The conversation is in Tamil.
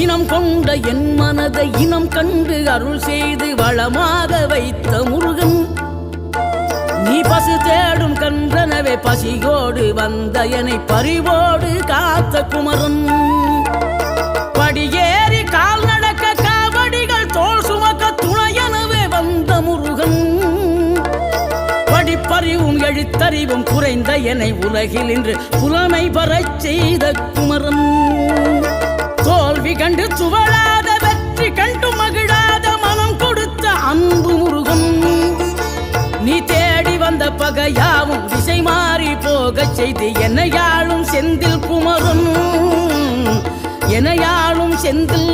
இனம் கொண்ட என் மனதை இனம் கண்டு அருள் செய்து வளமாக வைத்த முருகன், நீ பசு தேடும் கன்றனவே பசியோடு வந்த என்னை பறிவோடு காத்த குமரன், படியேறி கால் நடக்க காவடிகள் தோல் சுமக்க துணையனவே வந்த முருகன், படிப்பறிவும் எழுத்தறிவும் குறைந்த என்னை உலகில் இன்று புலமை பெறச் செய்த குமரன், தோல்வி கண்டு துவளாத வெற்றி கண்டு மகிழாத மனம் கொடுத்த அன்பு முருகன், நீ தேடி வந்த பகையாவும் திசை மாறி போகச் செய்து என்னையாளும் செந்தில் குமரன், என்னையாளும் செந்தில்